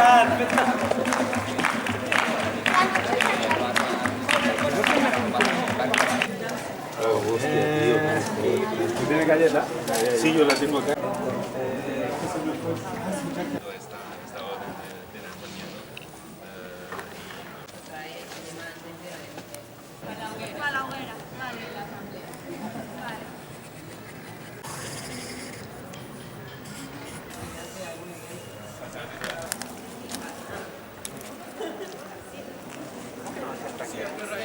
¿Tú tienes galleta? Sí, yo la tengo acá. Esta orden del acuerdo. A la hoguera, vale. Vale.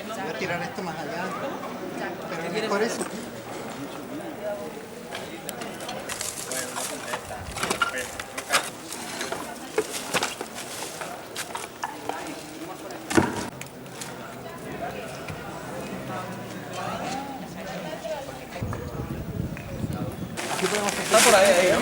Voy a tirar esto más allá, pero es mejor eso. Aquí podemos hacer. Está por ahí, ¿no?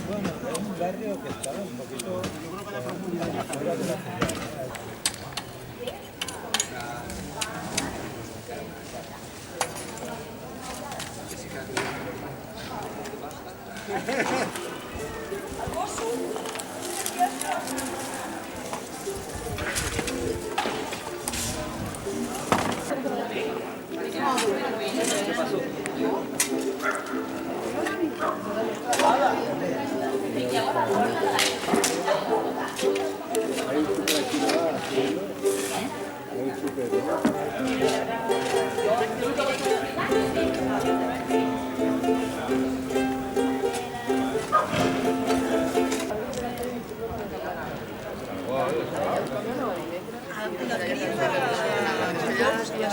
Bueno, es un barrio que estaba un poquito fuera de la ciudad. Ya